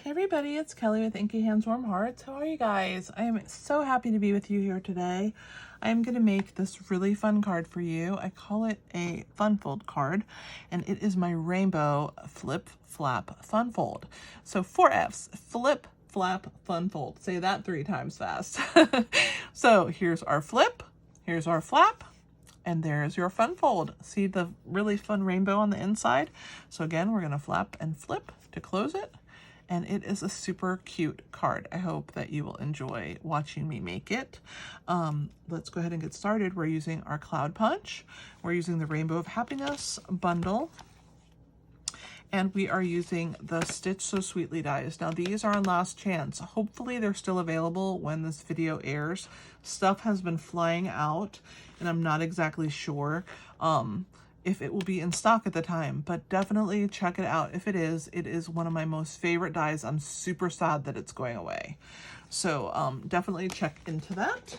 Hey everybody, it's Kelly with Inky Hands Warm Hearts. How are you guys? I am so happy to be with you here today. I am going to make this really fun card for you. I call it a fun fold card, and it is my rainbow flip flap fun fold. So 4 F's, flip flap fun fold. Say that 3 times fast. So here's our flip, here's our flap, and there's your fun fold. See the really fun rainbow on the inside? So again, we're going to flap and flip to close it. And it is a super cute card. I hope that you will enjoy watching me make it. Let's go ahead and get started. We're using our Cloud Punch. We're using the Rainbow of Happiness bundle. And we are using the Stitch So Sweetly dies. Now these are on last chance. Hopefully they're still available when this video airs. Stuff has been flying out and I'm not exactly sure if it will be in stock at the time, but definitely check it out. If it is one of my most favorite dies. I'm super sad that it's going away. So definitely check into that.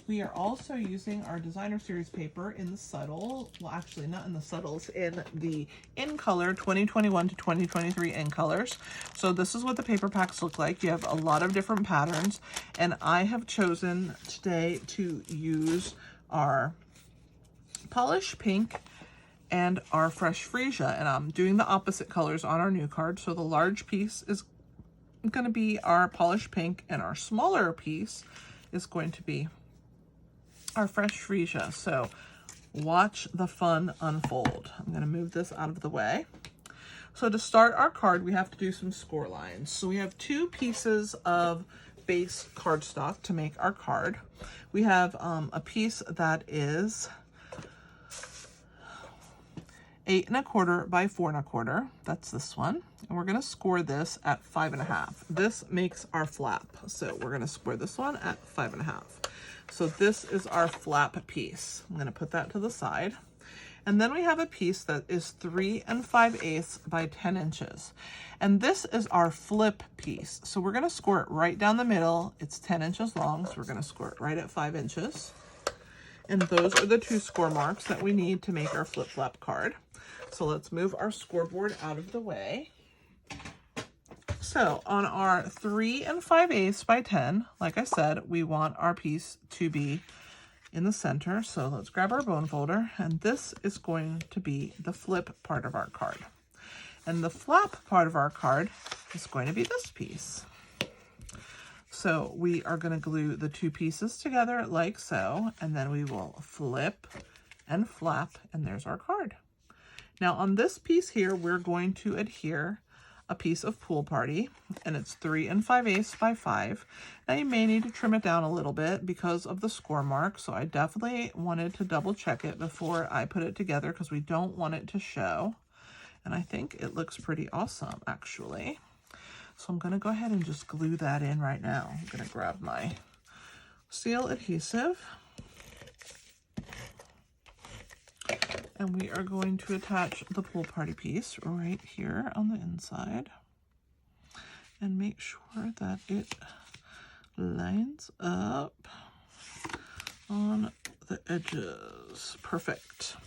We are also using our designer series paper in the subtle, well actually not in the subtles, in the In Color 2021 to 2023 In Colors. So this is what the paper packs look like. You have a lot of different patterns, and I have chosen today to use our Polish Pink and our Fresh Freesia, and I'm doing the opposite colors on our new card. So the large piece is going to be our Polish Pink and our smaller piece is going to be our Fresh Freesia. So watch the fun unfold. I'm going to move this out of the way. So to start our card, we have to do some score lines. So we have 2 pieces of base cardstock to make our card. We have a piece that is 8 1/4 by 4 1/4. That's this one. And we're going to score this at 5 1/2. This makes our flap. So we're going to score this one at 5 1/2. So this is our flap piece. I'm going to put that to the side. And then we have a piece that is 3 5/8 by 10 inches. And this is our flip piece. So we're going to score it right down the middle. It's 10 inches long. So we're going to score it right at 5 inches. And those are the 2 score marks that we need to make our flip flap card. So let's move our scoreboard out of the way. So on our 3 5/8 by 10, like I said, we want our piece to be in the center. So let's grab our bone folder, and this is going to be the flip part of our card. And the flap part of our card is going to be this piece. So we are going to glue the 2 pieces together like so, and then we will flip and flap, and there's our card. Now on this piece here, we're going to adhere a piece of Pool Party, and it's 3 5/8 by 5. Now you may need to trim it down a little bit because of the score mark, so I definitely wanted to double check it before I put it together because we don't want it to show. And I think it looks pretty awesome actually. So I'm going to go ahead and just glue that in right now. I'm going to grab my seal adhesive. And we are going to attach the Pool Party piece right here on the inside. And make sure that it lines up on the edges. Perfect.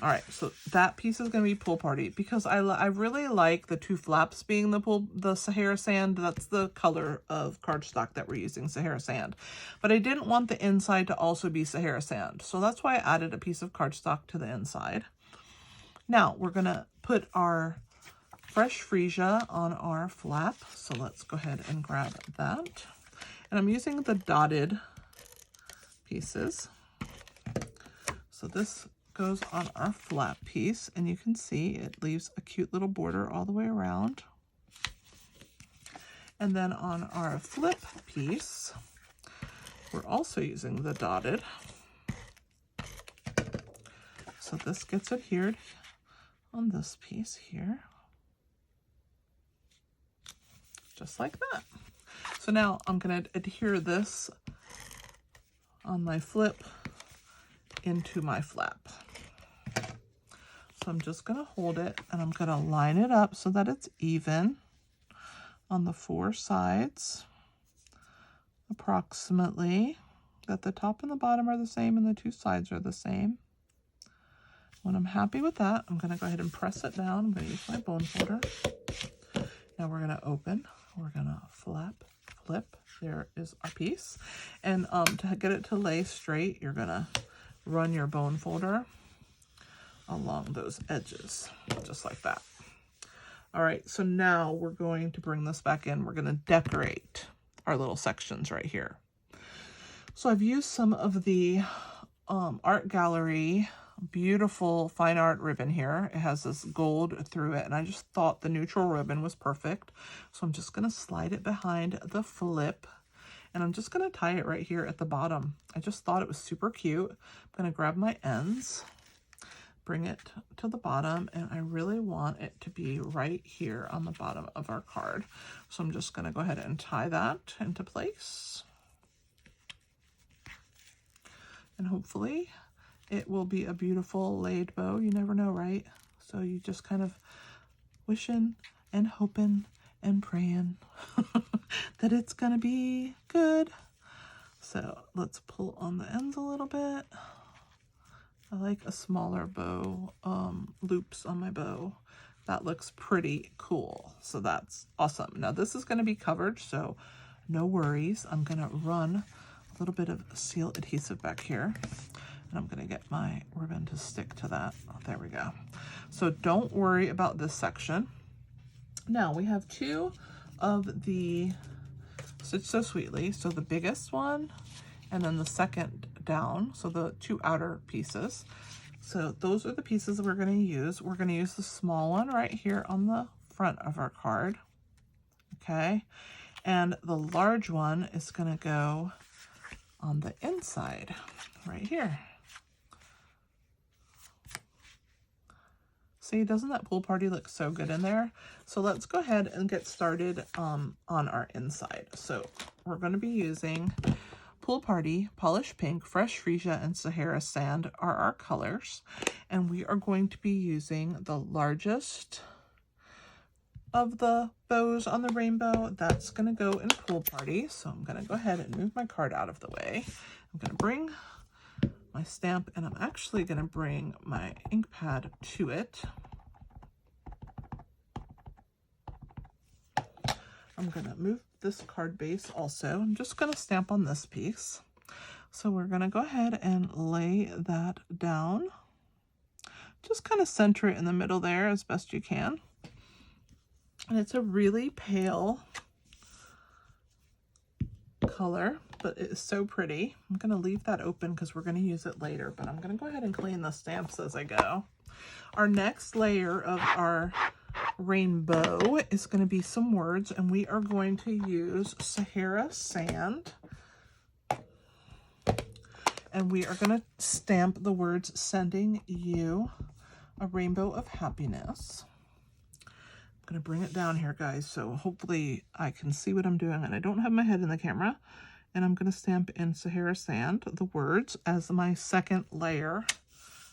All right, so that piece is going to be Pool Party because I really like the 2 flaps being the Sahara Sand. That's the color of cardstock that we're using, Sahara Sand. But I didn't want the inside to also be Sahara Sand, so that's why I added a piece of cardstock to the inside. Now we're going to put our Fresh Freesia on our flap, so let's go ahead and grab that. And I'm using the dotted pieces. So this goes on our flap piece, and you can see it leaves a cute little border all the way around. And then on our flip piece, we're also using the dotted. So this gets adhered on this piece here, just like that. So now I'm going to adhere this on my flip into my flap. So I'm just going to hold it, and I'm going to line it up so that it's even on the 4 sides, approximately, that the top and the bottom are the same and the 2 sides are the same. When I'm happy with that, I'm going to go ahead and press it down. I'm going to use my bone folder, Now we're going to open, we're going to flip. There is our piece. And to get it to lay straight, you're going to run your bone folder along those edges, just like that. All right, so now we're going to bring this back in. We're going to decorate our little sections right here. So I've used some of the Art Gallery beautiful fine art ribbon here. It has this gold through it, and I just thought the neutral ribbon was perfect. So I'm just going to slide it behind the flip, and I'm just going to tie it right here at the bottom. I just thought it was super cute. I'm going to grab my ends, bring it to the bottom, and I really want it to be right here on the bottom of our card. So I'm just going to go ahead and tie that into place. And hopefully it will be a beautiful laid bow. You never know, right? So you just kind of wishing and hoping and praying that it's going to be good. So let's pull on the ends a little bit. I like a smaller bow, loops on my bow. That looks pretty cool. So that's awesome. Now this is going to be covered, so no worries. I'm going to run a little bit of seal adhesive back here. And I'm going to get my ribbon to stick to that. Oh, there we go. So don't worry about this section. Now we have two of the Stitch So Sweetly. So the biggest one and then the second down. So the two outer pieces. So those are the pieces that we're going to use. We're going to use the small one right here on the front of our card. Okay. And the large one is going to go on the inside right here. See, doesn't that pool party look so good in there? So let's go ahead and get started on our inside. So we're going to be using Pool Party, Polished Pink, Fresh Freesia, and Sahara Sand are our colors. And we are going to be using the largest of the bows on the rainbow. That's going to go in Pool Party. So I'm going to go ahead and move my card out of the way. I'm going to bring my stamp, and I'm actually going to bring my ink pad to it. I'm going to move this card base also. I'm just going to stamp on this piece. So we're going to go ahead and lay that down. Just kind of center it in the middle there as best you can. And it's a really pale color, but it is so pretty. I'm going to leave that open because we're going to use it later, but I'm going to go ahead and clean the stamps as I go. Our next layer of our rainbow is going to be some words, and we are going to use Sahara Sand. And we are going to stamp the words "Sending You a Rainbow of Happiness." I'm going to bring it down here, guys, so hopefully I can see what I'm doing, and I don't have my head in the camera. And I'm going to stamp in Sahara Sand the words as my second layer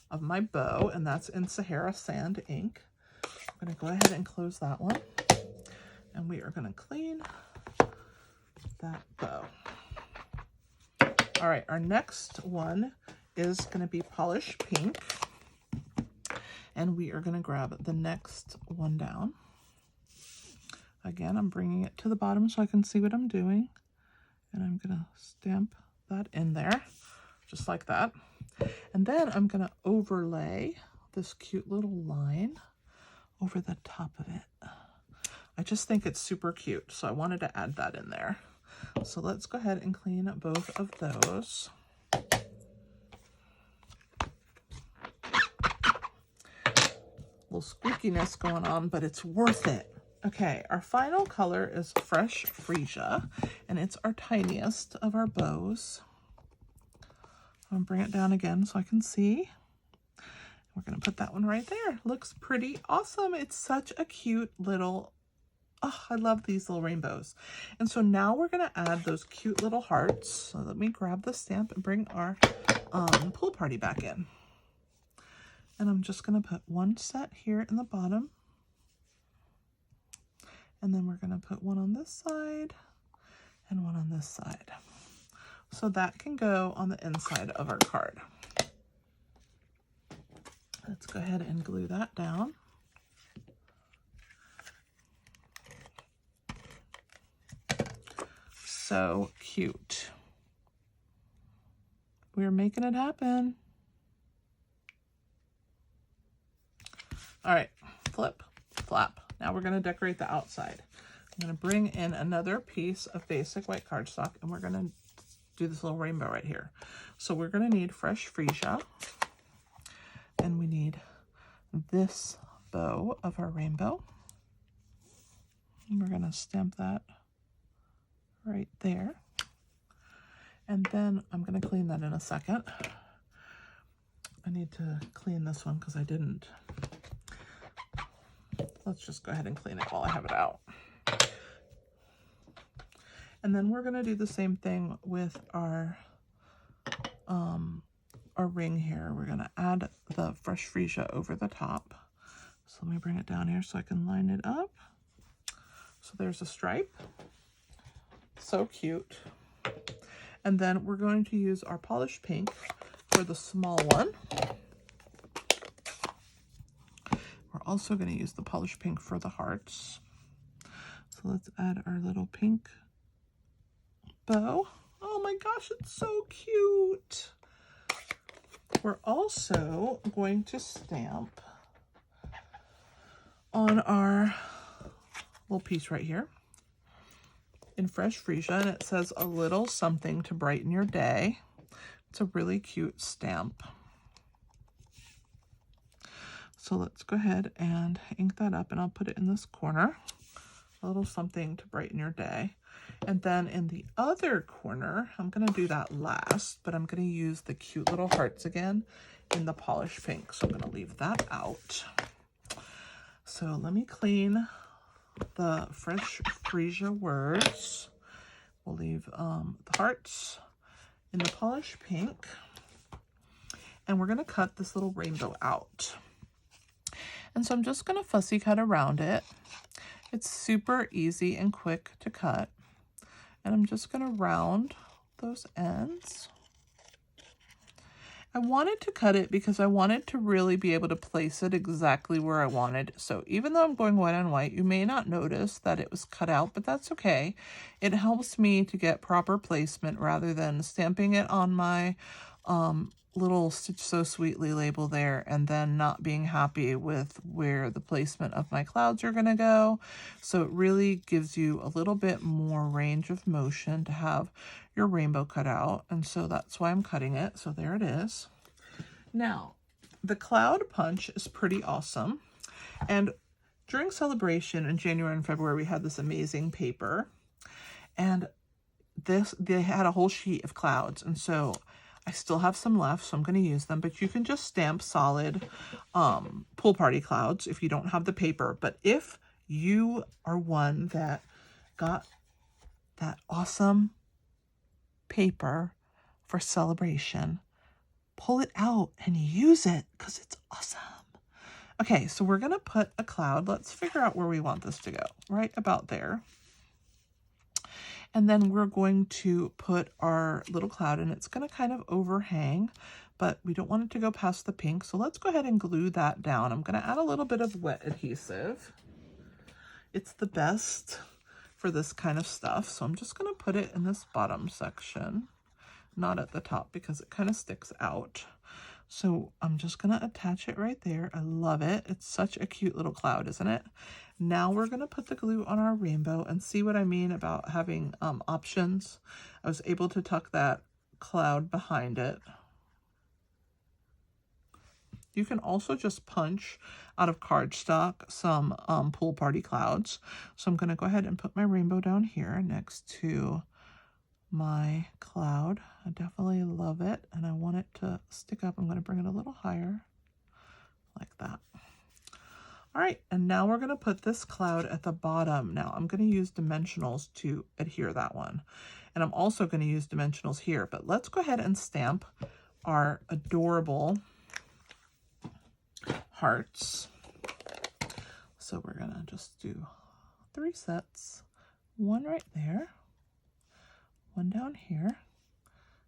of my bow, and that's in Sahara Sand ink. I'm going to go ahead and close that one, and we are going to clean that bow. All right, our next one is going to be Polished Pink, and we are going to grab the next one down. Again, I'm bringing it to the bottom so I can see what I'm doing, and I'm going to stamp that in there, just like that. And then I'm going to overlay this cute little line over the top of it. I just think it's super cute, so I wanted to add that in there. So let's go ahead and clean both of those. A little squeakiness going on, but it's worth it. Okay, our final color is Fresh Freesia, and it's our tiniest of our bows. I'm going to bring it down again so I can see. We're going to put that one right there. Looks pretty awesome. It's such a cute little, oh, I love these little rainbows. And so now we're going to add those cute little hearts. So let me grab the stamp and bring our Pool Party back in. And I'm just going to put one set here in the bottom. And then we're going to put one on this side and one on this side. So that can go on the inside of our card. Let's go ahead and glue that down. so cute. We're making it happen. All right, flip, flap. Now we're gonna decorate the outside. I'm gonna bring in another piece of basic white cardstock, and we're gonna do this little rainbow right here. So we're gonna need fresh freesia, and we need this bow of our rainbow. And we're gonna stamp that right there. And then I'm gonna clean that in a second. I need to clean this one because I didn't. Let's just go ahead and clean it while I have it out. And then we're gonna do the same thing with our ring here. We're gonna add the fresh freesia over the top. So let me bring it down here so I can line it up. So there's a stripe. So cute. And then we're going to use our polished pink for the small one. We're also going to use the polished pink for the hearts. So let's add our little pink bow. Oh my gosh, it's so cute. We're also going to stamp on our little piece right here in fresh freesia, and it says a little something to brighten your day. It's a really cute stamp. So let's go ahead and ink that up, and I'll put it in this corner. A little something to brighten your day. And then in the other corner, I'm going to do that last, but I'm going to use the cute little hearts again in the polished pink. So I'm going to leave that out. So let me clean the fresh freesia words. We'll leave the hearts in the polished pink. And we're going to cut this little rainbow out. And so I'm just going to fussy cut around it. It's super easy and quick to cut. And I'm just going to round those ends. I wanted to cut it because I wanted to really be able to place it exactly where I wanted. So even though I'm going white on white, you may not notice that it was cut out, but that's okay. It helps me to get proper placement rather than stamping it on my little Stitch So Sweetly label there and then not being happy with where the placement of my clouds are going to go. So it really gives you a little bit more range of motion to have your rainbow cut out, and so that's why I'm cutting it. So there it is. Now the cloud punch is pretty awesome, and during celebration in January and February we had this amazing paper, and they had a whole sheet of clouds, and so I still have some left, so I'm going to use them. But you can just stamp solid pool party clouds if you don't have the paper. But if you are one that got that awesome paper for celebration, pull it out and use it because it's awesome. Okay, so we're going to put a cloud. Let's figure out where we want this to go. Right about there. And then we're going to put our little cloud, and it's going to kind of overhang, but we don't want it to go past the pink. So let's go ahead and glue that down. I'm going to add a little bit of wet adhesive. It's the best for this kind of stuff. So I'm just going to put it in this bottom section, not at the top because it kind of sticks out. So I'm just going to attach it right there. I love it. It's such a cute little cloud, isn't it? Now we're going to put the glue on our rainbow, and see what I mean about having options. I was able to tuck that cloud behind it. You can also just punch out of cardstock some pool party clouds. So I'm going to go ahead and put my rainbow down here next to my cloud. I definitely love it, and I want it to stick up. I'm going to bring it a little higher like that. All right, and now we're going to put this cloud at the bottom. Now I'm going to use dimensionals to adhere that one, and I'm also going to use dimensionals here, but let's go ahead and stamp our adorable hearts. So we're going to just do 3 sets, one right there, one down here,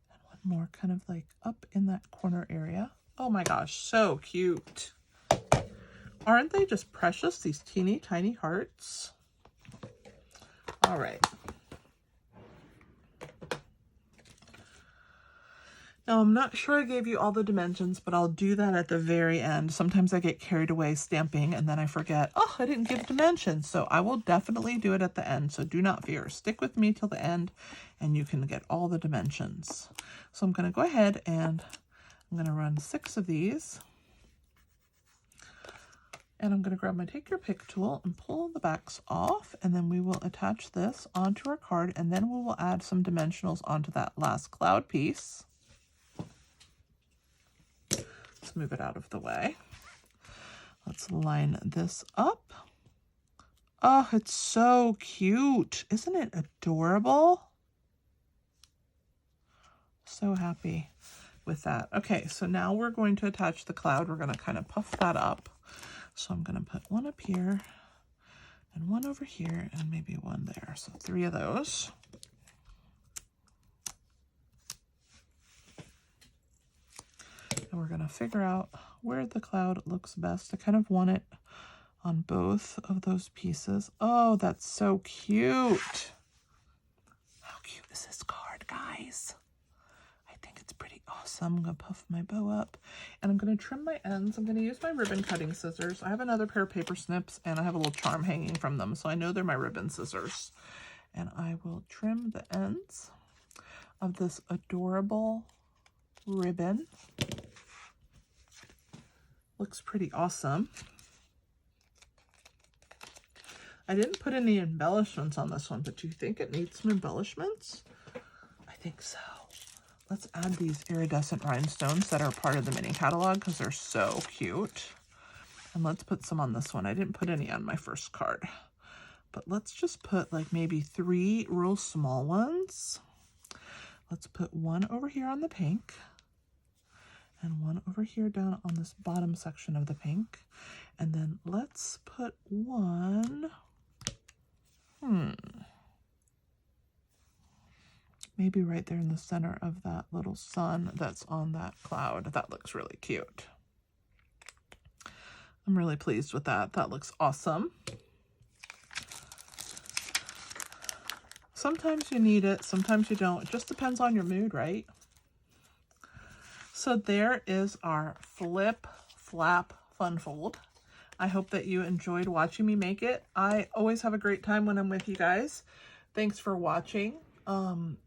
and one more kind of like up in that corner area. Oh my gosh, so cute. Aren't they just precious, these teeny tiny hearts? All right. Now, I'm not sure I gave you all the dimensions, but I'll do that at the very end. Sometimes I get carried away stamping and then I forget, oh, I didn't give dimensions. So I will definitely do it at the end. So do not fear. Stick with me till the end and you can get all the dimensions. So I'm going to go ahead and I'm going to run 6 of these. And I'm going to grab my Take Your Pick tool and pull the backs off. And then we will attach this onto our card. And then we will add some dimensionals onto that last cloud piece. Let's move it out of the way. Let's line this up. Oh, it's so cute. Isn't it adorable? So happy with that. Okay, so now we're going to attach the cloud. We're going to kind of puff that up. So I'm going to put one up here and one over here and maybe one there. So 3 of those. And we're going to figure out where the cloud looks best. I kind of want it on both of those pieces. Oh, that's so cute. How cute is this card, guys? I think it's pretty awesome. I'm going to puff my bow up and I'm going to trim my ends. I'm going to use my ribbon cutting scissors. I have another pair of paper snips and I have a little charm hanging from them. So I know they're my ribbon scissors. And I will trim the ends of this adorable ribbon. Looks pretty awesome. I didn't put any embellishments on this one, but do you think it needs some embellishments? I think so. Let's add these iridescent rhinestones that are part of the mini catalog because they're so cute. And let's put some on this one. I didn't put any on my first card, but let's just put like maybe 3 real small ones. Let's put one over here on the pink and one over here down on this bottom section of the pink. And then let's put one, maybe right there in the center of that little sun that's on that cloud. That looks really cute. I'm really pleased with that. That looks awesome. Sometimes you need it, sometimes you don't. It just depends on your mood, right? So there is our flip flap fun fold. I hope that you enjoyed watching me make it. I always have a great time when I'm with you guys. Thanks for watching.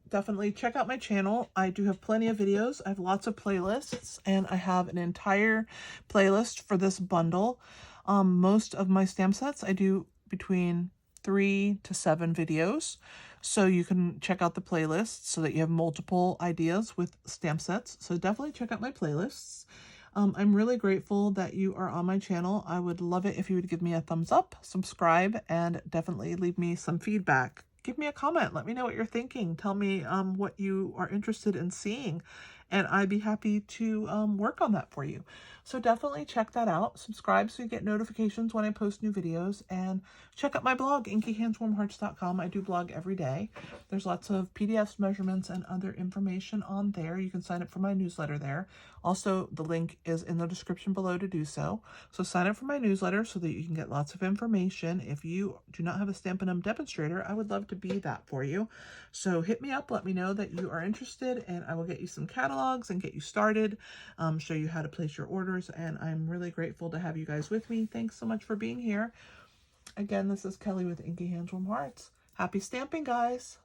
Definitely check out my channel. I do have plenty of videos. I have lots of playlists and I have an entire playlist for this bundle. Most of my stamp sets, I do between 3 to 7 videos. So you can check out the playlists so that you have multiple ideas with stamp sets. So definitely check out my playlists. I'm really grateful that you are on my channel. I would love it if you would give me a thumbs up, subscribe, and definitely leave me some feedback. Give me a comment. Let me know what you're thinking. Tell me what you are interested in seeing, and I'd be happy to work on that for you. So definitely check that out. Subscribe so you get notifications when I post new videos, and check out my blog, inkyhandswarmhearts.com. I do blog every day. There's lots of PDFs, measurements, and other information on there. You can sign up for my newsletter there. Also, the link is in the description below to do so. So sign up for my newsletter so that you can get lots of information. If you do not have a Stampin' Up! Demonstrator, I would love to be that for you. So hit me up, let me know that you are interested, and I will get you some catalogs and get you started, show you how to place your orders, and I'm really grateful to have you guys with me. Thanks so much for being here. Again, this is Kelly with Inky Hands Warm Hearts. Happy stamping, guys!